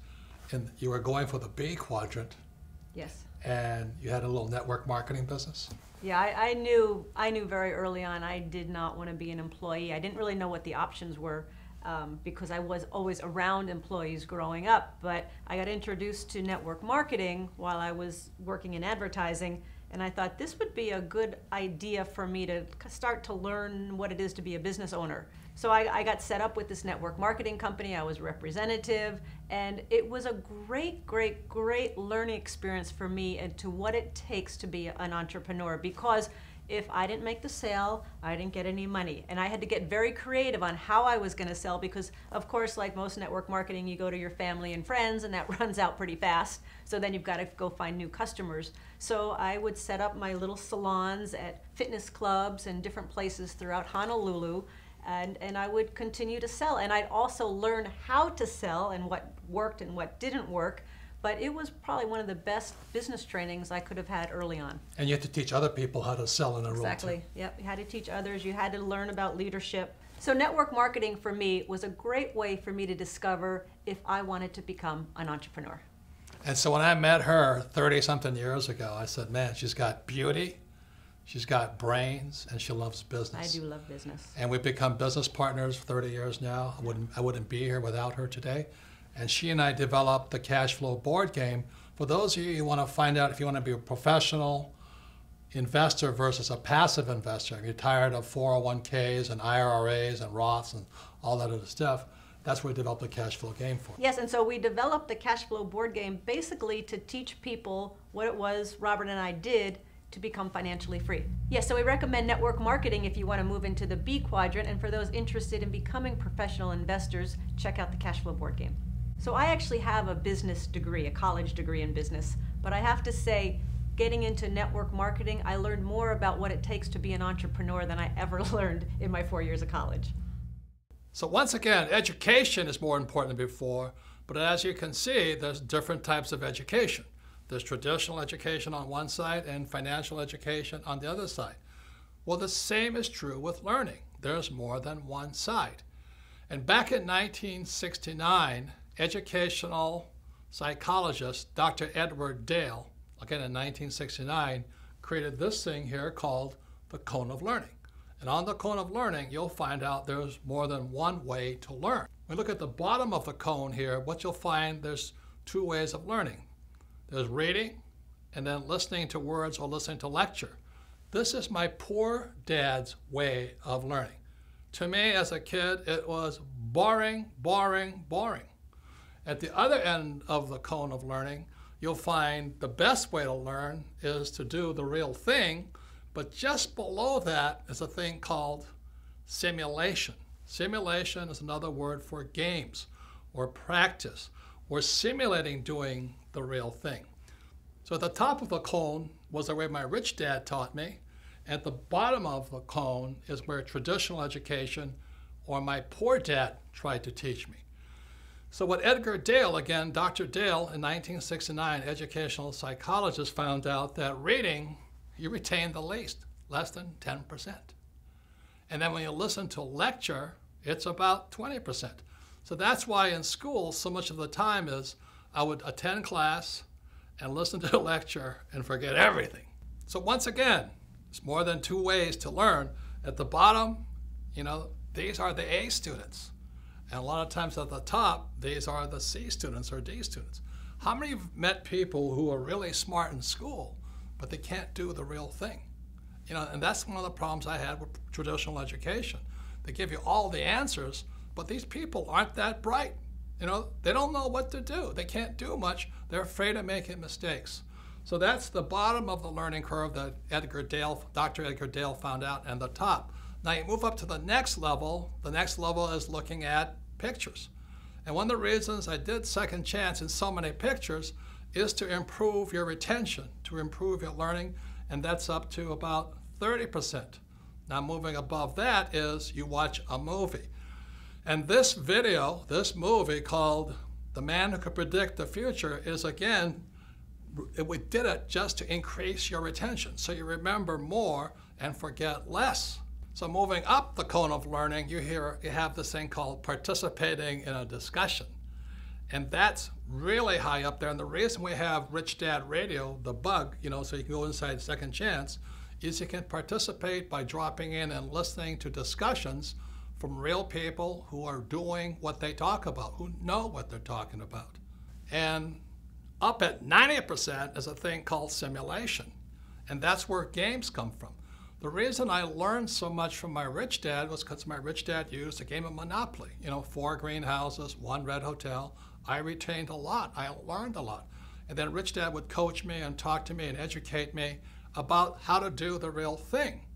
you were going for the B quadrant. Yes. And you had a little network marketing business. Yeah, I knew very early on I did not want to be an employee. I didn't really know what the options were because I was always around employees growing up. But I got introduced to network marketing while I was working in advertising. And I thought this would be a good idea for me to start to learn what it is to be a business owner. So I got set up with this network marketing company. I was representative, and it was a great, great, great learning experience for me into what it takes to be an entrepreneur, because if I didn't make the sale, I didn't get any money. And I had to get very creative on how I was going to sell, because of course, like most network marketing, you go to your family and friends and that runs out pretty fast. So then you've got to go find new customers. So I would set up my little salons at fitness clubs and different places throughout Honolulu. And I would continue to sell. And I'd also learn how to sell and what worked and what didn't work. But it was probably one of the best business trainings I could have had early on. And you had to teach other people how to sell in a role. Exactly. Yep. You had to teach others. You had to learn about leadership. So network marketing for me was a great way for me to discover if I wanted to become an entrepreneur. And so when I met her 30-something years ago, I said, man, she's got beauty, she's got brains, and she loves business. I do love business. And we've become business partners for 30 years now. I wouldn't be here without her today. And she and I developed the cash flow board game. For those of you who want to find out if you want to be a professional investor versus a passive investor, if you're tired of 401ks and IRAs and Roths and all that other stuff, that's what we developed the cash flow game for. Yes, and so we developed the cash flow board game basically to teach people what it was Robert and I did to become financially free. Yes, so we recommend network marketing if you want to move into the B quadrant, and for those interested in becoming professional investors, check out the cash flow board game. So I actually have a business degree, a college degree in business, but I have to say, getting into network marketing, I learned more about what it takes to be an entrepreneur than I ever learned in my 4 years of college. So once again, education is more important than before, but as you can see, there's different types of education. There's traditional education on one side and financial education on the other side. Well, the same is true with learning. There's more than one side. And back in 1969, educational psychologist Dr. Edward Dale, again in 1969, created this thing here called the cone of learning. And on the cone of learning, you'll find out there's more than one way to learn. When we look at the bottom of the cone here, what you'll find, there's two ways of learning. There's reading and then listening to words or listening to lecture. This is my poor dad's way of learning. To me, as a kid, it was boring, boring, boring. At the other end of the cone of learning, you'll find the best way to learn is to do the real thing, but just below that is a thing called simulation. Simulation is another word for games or practice or simulating doing the real thing. So at the top of the cone was the way my rich dad taught me. At the bottom of the cone is where traditional education or my poor dad tried to teach me. So what Edgar Dale, again, Dr. Dale in 1969, educational psychologist, found out that reading, you retain the least, less than 10%. And then when you listen to a lecture, it's about 20%. So that's why in school, so much of the time is I would attend class and listen to a lecture and forget everything. So once again, it's more than two ways to learn. At the bottom, these are the A students. And a lot of times at the top, these are the C students or D students. How many of you have met people who are really smart in school, but they can't do the real thing? And that's one of the problems I had with traditional education. They give you all the answers, but these people aren't that bright. They don't know what to do. They can't do much. They're afraid of making mistakes. So that's the bottom of the learning curve that Dr. Edgar Dale found out, and the top. Now you move up to the next level. The next level is looking at pictures. And one of the reasons I did Second Chance in so many pictures is to improve your retention, to improve your learning, and that's up to about 30%. Now moving above that is you watch a movie. And this video, this movie called The Man Who Could Predict the Future is, again, we did it just to increase your retention, so you remember more and forget less. So moving up the cone of learning, you have this thing called participating in a discussion. And that's really high up there. And the reason we have Rich Dad Radio, the bug, so you can go inside Second Chance, is you can participate by dropping in and listening to discussions from real people who are doing what they talk about, who know what they're talking about. And up at 90% is a thing called simulation. And that's where games come from. The reason I learned so much from my rich dad was because my rich dad used a game of Monopoly. 4 greenhouses, 1 red hotel. I retained a lot. I learned a lot. And then rich dad would coach me and talk to me and educate me about how to do the real thing.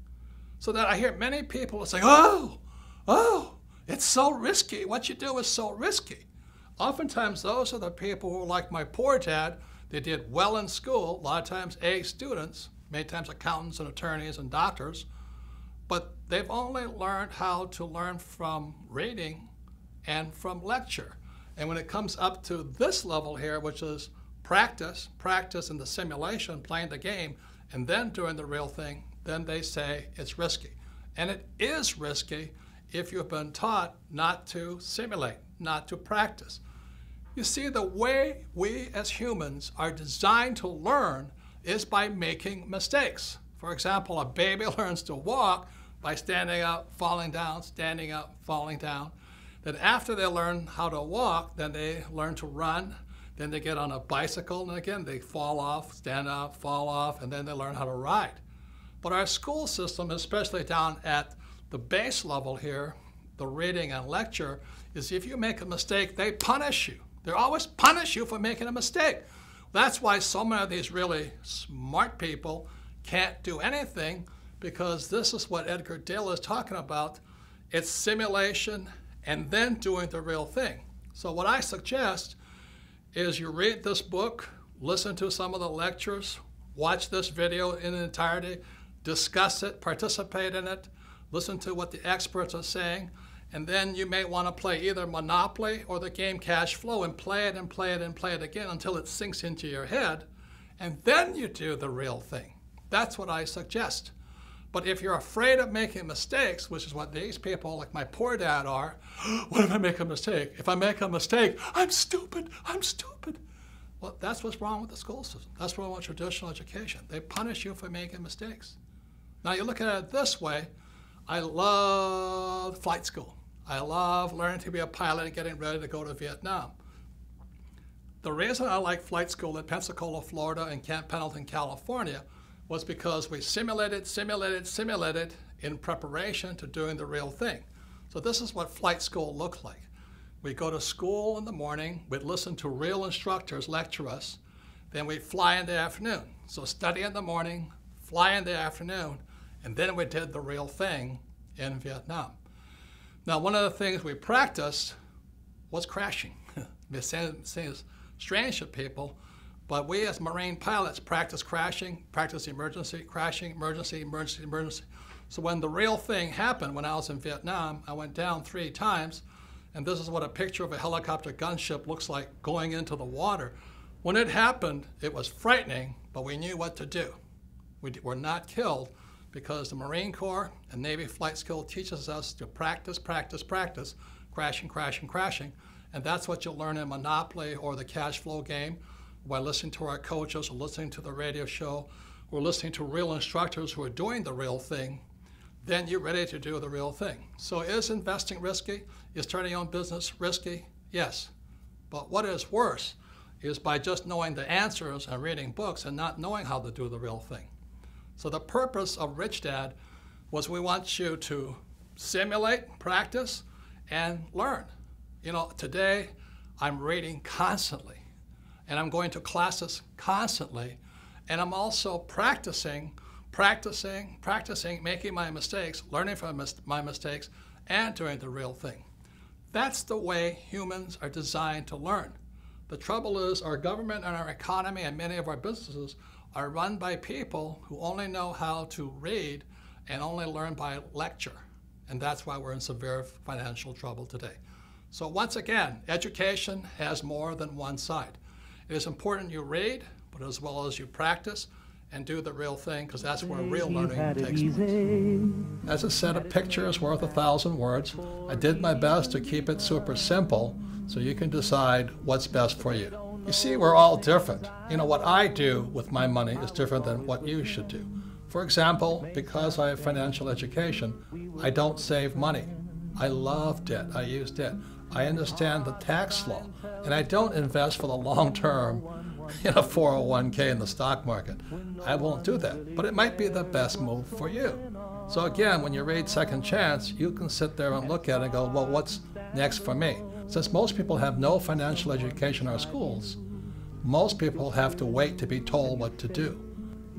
So that I hear many people say, oh, it's so risky. What you do is so risky. Oftentimes, those are the people who are like my poor dad. They did well in school, a lot of times A students, many times accountants and attorneys and doctors, but they've only learned how to learn from reading and from lecture. And when it comes up to this level here, which is practice in the simulation, playing the game, and then doing the real thing, then they say it's risky. And it is risky if you've been taught not to simulate, not to practice. You see, the way we as humans are designed to learn is by making mistakes. For example, a baby learns to walk by standing up, falling down, standing up, falling down. Then after they learn how to walk, then they learn to run. Then they get on a bicycle, and again, they fall off, stand up, fall off, and then they learn how to ride. But our school system, especially down at the base level here, the reading and lecture, is if you make a mistake, they punish you. They always punish you for making a mistake. That's why so many of these really smart people can't do anything, because this is what Edgar Dale is talking about. It's simulation and then doing the real thing. So what I suggest is you read this book, listen to some of the lectures, watch this video in entirety, discuss it, participate in it, listen to what the experts are saying, and then you may want to play either Monopoly or the game Cash Flow and play it and play it and play it again until it sinks into your head. and then you do the real thing. That's what I suggest. But if you're afraid of making mistakes, which is what these people like my poor dad are, what if I make a mistake? If I make a mistake, I'm stupid, I'm stupid. Well, that's what's wrong with the school system. That's what's wrong with traditional education. They punish you for making mistakes. Now you look at it this way, I love flight school. I love learning to be a pilot and getting ready to go to Vietnam. The reason I like flight school in Pensacola, Florida and Camp Pendleton, California was because we simulated in preparation to doing the real thing. So this is what flight school looked like. We'd go to school in the morning, we'd listen to real instructors lecture us, then we'd fly in the afternoon. So study in the morning, fly in the afternoon, and then we did the real thing in Vietnam. Now, one of the things we practiced was crashing. It seems strange to people, but we as Marine pilots practice crashing, practice emergency, crashing, emergency, emergency, emergency. So when the real thing happened when I was in Vietnam, I went down 3 times, and this is what a picture of a helicopter gunship looks like going into the water. When it happened, it was frightening, but we knew what to do. We were not killed because the Marine Corps and Navy flight school teaches us to practice, practice, practice, crashing, crashing, crashing. And that's what you'll learn in Monopoly or the cash flow game by listening to our coaches or listening to the radio show or listening to real instructors who are doing the real thing. Then you're ready to do the real thing. So is investing risky? Is starting your own business risky? Yes. But what is worse is by just knowing the answers and reading books and not knowing how to do the real thing. So the purpose of Rich Dad was we want you to simulate, practice, and learn. You know, today I'm reading constantly, and I'm going to classes constantly, and I'm also practicing, making my mistakes, learning from my mistakes, and doing the real thing. That's the way humans are designed to learn. The trouble is our government and our economy and many of our businesses are run by people who only know how to read and only learn by lecture. And that's why we're in severe financial trouble today. So once again, education has more than one side. It is important you read, but as well as you practice and do the real thing, because that's where real learning takes place. As a set of pictures worth 1,000 words, I did my best to keep it super simple so you can decide what's best for you. You see, we're all different. You know, what I do with my money is different than what you should do. For example, because I have financial education, I don't save money. I love debt. I use debt. I understand the tax law, and I don't invest for the long term in a 401k in the stock market. I won't do that, but it might be the best move for you. So again, when you read Second Chance, you can sit there and look at it and go, well, what's next for me? Since most people have no financial education in our schools, most people have to wait to be told what to do.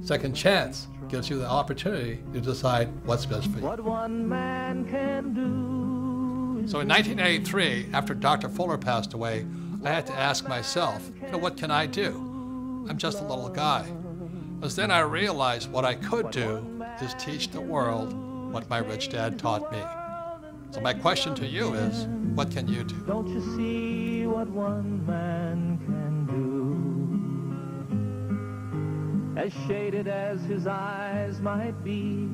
Second Chance gives you the opportunity to decide what's best for you. What one man can do. So in 1983, after Dr. Fuller passed away, I had to ask myself, what can I do? I'm just a little guy. Because then I realized what I could do is teach the world what my rich dad taught me. So my question to you is, what can you do? Don't you see what one man can do? As shaded as his eyes might be,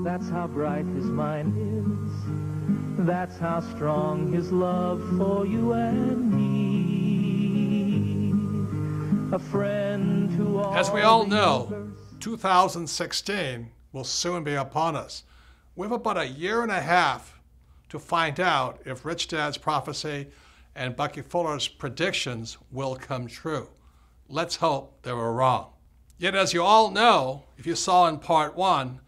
that's how bright his mind is. That's how strong his love for you and me. A friend to all. As we all know, 2016 will soon be upon us. We have about 1.5 years to find out if Rich Dad's prophecy and Bucky Fuller's predictions will come true. Let's hope they were wrong. Yet as you all know, if you saw in part 1,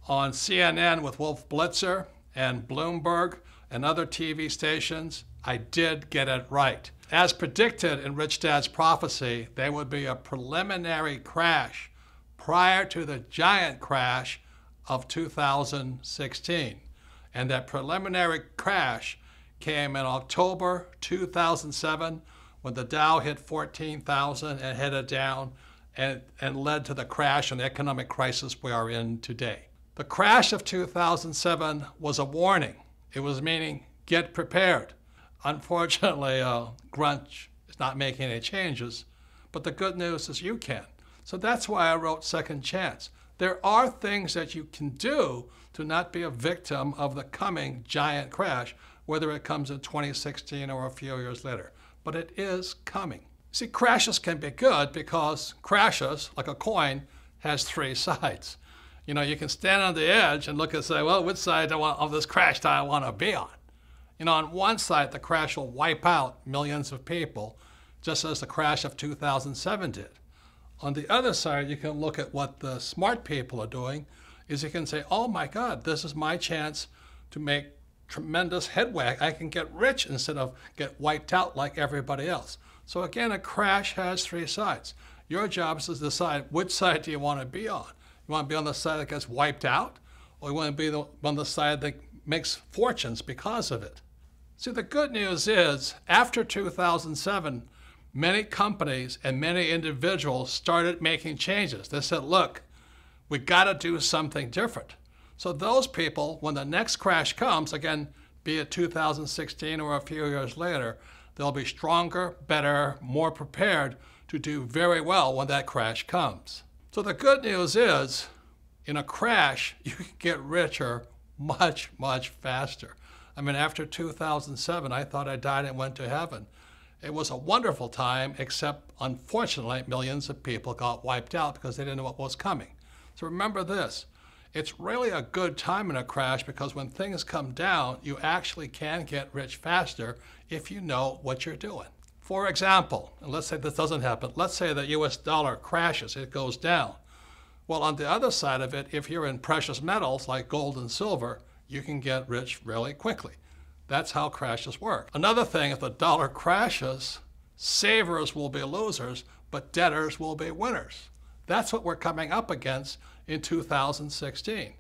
on CNN with Wolf Blitzer and Bloomberg and other TV stations, I did get it right. As predicted in Rich Dad's prophecy, there would be a preliminary crash prior to the giant crash of 2016. And that preliminary crash came in October 2007 when the Dow hit 14,000 and headed down and led to the crash and economic crisis we are in today. The crash of 2007 was a warning. It was meaning, get prepared. Unfortunately, Grunch is not making any changes, but the good news is you can. So that's why I wrote Second Chance. There are things that you can do to not be a victim of the coming giant crash, whether it comes in 2016 or a few years later. But it is coming. See, crashes can be good because crashes, like a coin, has three sides. You know, you can stand on the edge and look and say, well, which side of this crash do I want to be on? You know, on one side, the crash will wipe out millions of people, just as the crash of 2007 did. On the other side, you can look at what the smart people are doing, is you can say, oh my God, this is my chance to make tremendous headway. I can get rich instead of get wiped out like everybody else. So again, a crash has three sides. Your job is to decide which side do you want to be on. You want to be on the side that gets wiped out, or you want to be on the side that makes fortunes because of it. See, the good news is, after 2007, many companies and many individuals started making changes. They said, look, we got to do something different. So those people, when the next crash comes, again, be it 2016 or a few years later, they'll be stronger, better, more prepared to do very well when that crash comes. So the good news is, in a crash, you can get richer much, much faster. I mean, after 2007, I thought I died and went to heaven. It was a wonderful time, except unfortunately, millions of people got wiped out because they didn't know what was coming. So remember this, it's really a good time in a crash because when things come down, you actually can get rich faster if you know what you're doing. For example, and let's say this doesn't happen, let's say the US dollar crashes, it goes down. Well, on the other side of it, if you're in precious metals like gold and silver, you can get rich really quickly. That's how crashes work. Another thing, if the dollar crashes, savers will be losers, but debtors will be winners. That's what we're coming up against in 2016.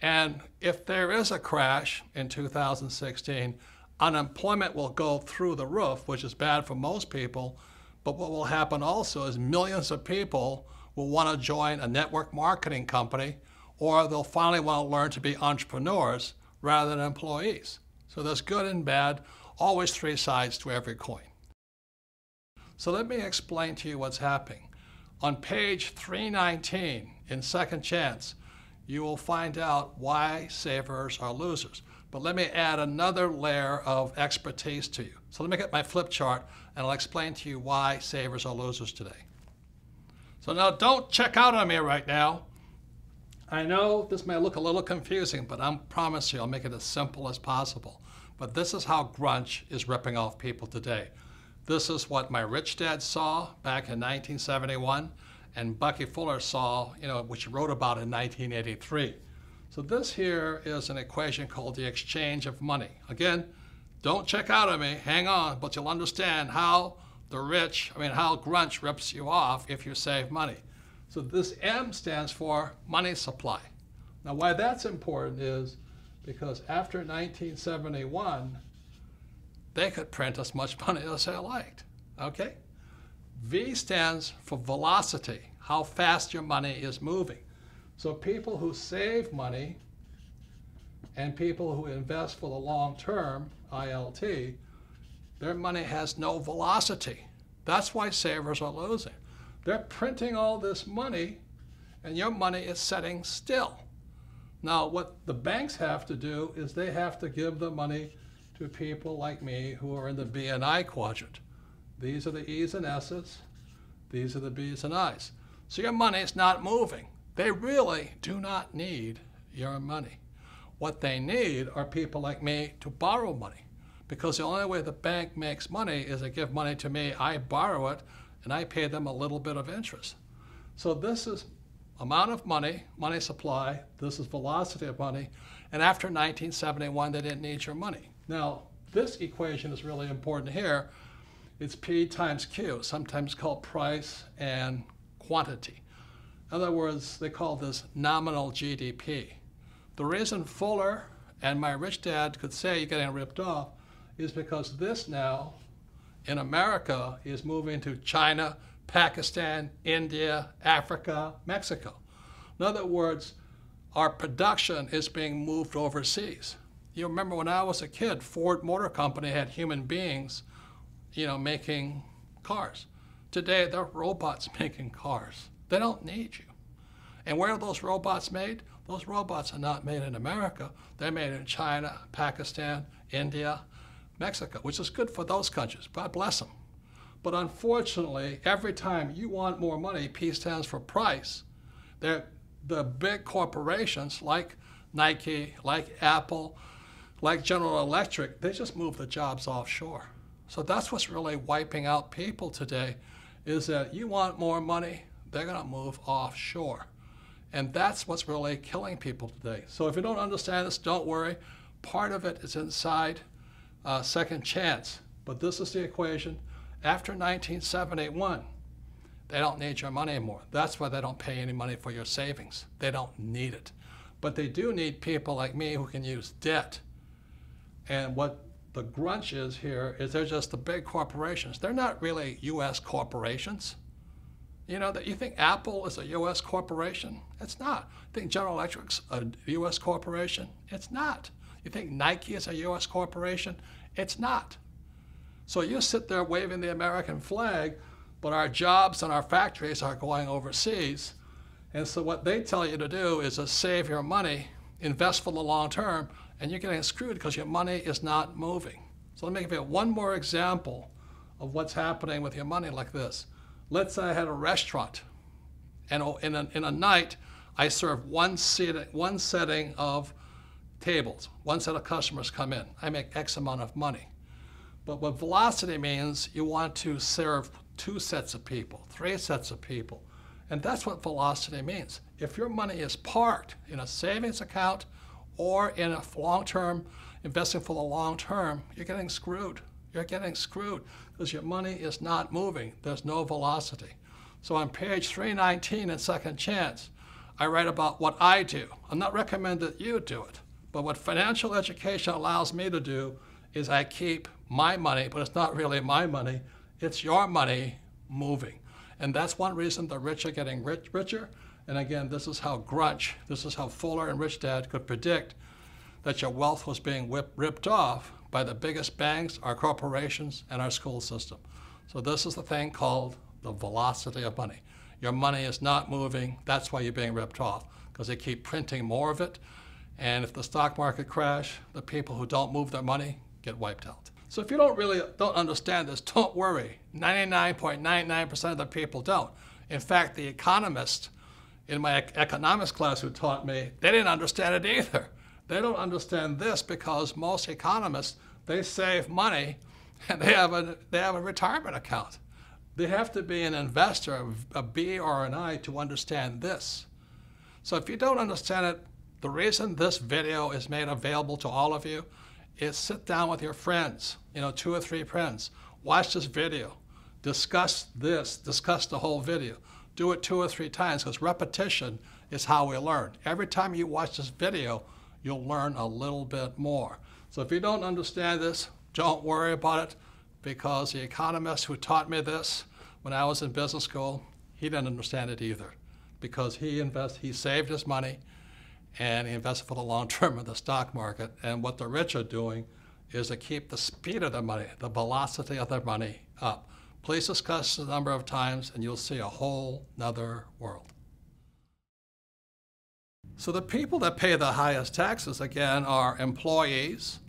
And if there is a crash in 2016, unemployment will go through the roof, which is bad for most people. But what will happen also is millions of people will want to join a network marketing company, or they'll finally want to learn to be entrepreneurs rather than employees. So there's good and bad, always three sides to every coin. So let me explain to you what's happening. On page 319 in Second Chance, you will find out why savers are losers. But let me add another layer of expertise to you. So let me get my flip chart and I'll explain to you why savers are losers today. So now don't check out on me right now. I know this may look a little confusing, but I promise you I'll make it as simple as possible. But this is how grunge is ripping off people today. This is what my rich dad saw back in 1971 and Bucky Fuller saw, which he wrote about in 1983. So this here is an equation called the exchange of money. Again, don't check out on me, hang on, but you'll understand how how grunge rips you off if you save money. So this M stands for money supply. Now why that's important is because after 1971, they could print as much money as they liked, okay? V stands for velocity, how fast your money is moving. So people who save money and people who invest for the long term, ILT, their money has no velocity. That's why savers are losing. They're printing all this money and your money is sitting still. Now what the banks have to do is they have to give the money to people like me who are in the B and I quadrant. These are the E's and S's, these are the B's and I's. So your money is not moving. They really do not need your money. What they need are people like me to borrow money, because the only way the bank makes money is they give money to me, I borrow it, and I pay them a little bit of interest. So this is amount of money, money supply, this is velocity of money, and after 1971, they didn't need your money. Now, this equation is really important here. It's P times Q, sometimes called price and quantity. In other words, they call this nominal GDP. The reason Fuller and my rich dad could say you're getting ripped off is because this now in America is moving to China, Pakistan, India, Africa, Mexico. In other words, our production is being moved overseas. You remember when I was a kid, Ford Motor Company had human beings, making cars. Today, they're robots making cars. They don't need you. And where are those robots made? Those robots are not made in America. They're made in China, Pakistan, India, Mexico, which is good for those countries. God bless them. But unfortunately, every time you want more money, P stands for price, the big corporations like Nike, like Apple, like General Electric, they just move the jobs offshore. So that's what's really wiping out people today, is that you want more money, they're going to move offshore. And that's what's really killing people today. So if you don't understand this, don't worry. Part of it is inside Second Chance. But this is the equation. After 1971, they don't need your money anymore. That's why they don't pay any money for your savings. They don't need it. But they do need people like me who can use debt. And what the grunge is here is they're just the big corporations. They're not really U.S. corporations. You know, that you think Apple is a U.S. corporation? It's not. You think General Electric's a U.S. corporation? It's not. You think Nike is a U.S. corporation? It's not. So you sit there waving the American flag, but our jobs and our factories are going overseas. And so what they tell you to do is to save your money, invest for the long term, and you're getting screwed because your money is not moving. So let me give you one more example of what's happening with your money like this. Let's say I had a restaurant, and in a night, I serve one setting of tables. One set of customers come in. I make X amount of money. But what velocity means, you want to serve 2 sets of people, 3 sets of people. And that's what velocity means. If your money is parked in a savings account or in a long-term, investing for the long term, you're getting screwed. You're getting screwed because your money is not moving. There's no velocity. So on page 319 in Second Chance, I write about what I do. I'm not recommending that you do it, but what financial education allows me to do is I keep my money, but it's not really my money, it's your money moving. And that's one reason the rich are getting richer. And again, this is how grunge, this is how Fuller and Rich Dad could predict that your wealth was being ripped off by the biggest banks, our corporations, and our school system. So this is the thing called the velocity of money. Your money is not moving. That's why you're being ripped off, because they keep printing more of it. And if the stock market crash, the people who don't move their money get wiped out. So if you don't understand this, don't worry. 99.99% of the people don't. In fact, the economists in my economics class who taught me, they didn't understand it either. They don't understand this because most economists, they save money and they have a retirement account. They have to be an investor, a B or an I, to understand this. So if you don't understand it, the reason this video is made available to all of you is sit down with your friends, 2 or 3 friends. Watch this video. Discuss this. Discuss the whole video. Do it 2 or 3 times because repetition is how we learn. Every time you watch this video, you'll learn a little bit more. So if you don't understand this, don't worry about it because the economist who taught me this when I was in business school, he didn't understand it either because he saved his money and he invested for the long term in the stock market. And what the rich are doing is to keep the speed of their money, the velocity of their money up. Please discuss the number of times and you'll see a whole nother world. So the people that pay the highest taxes, again, are employees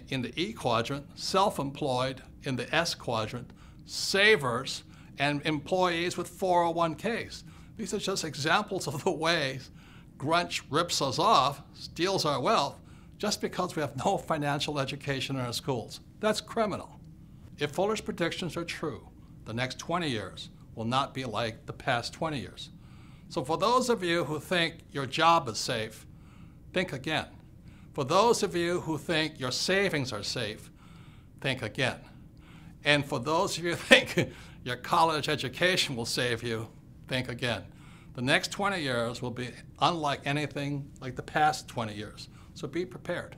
in the E quadrant, self-employed in the S quadrant, savers, and employees with 401ks. These are just examples of the ways grunge rips us off, steals our wealth, just because we have no financial education in our schools. That's criminal. If Fuller's predictions are true, the next 20 years will not be like the past 20 years. So for those of you who think your job is safe, think again. For those of you who think your savings are safe, think again. And for those of you who think your college education will save you, think again. The next 20 years will be unlike anything like the past 20 years. So be prepared.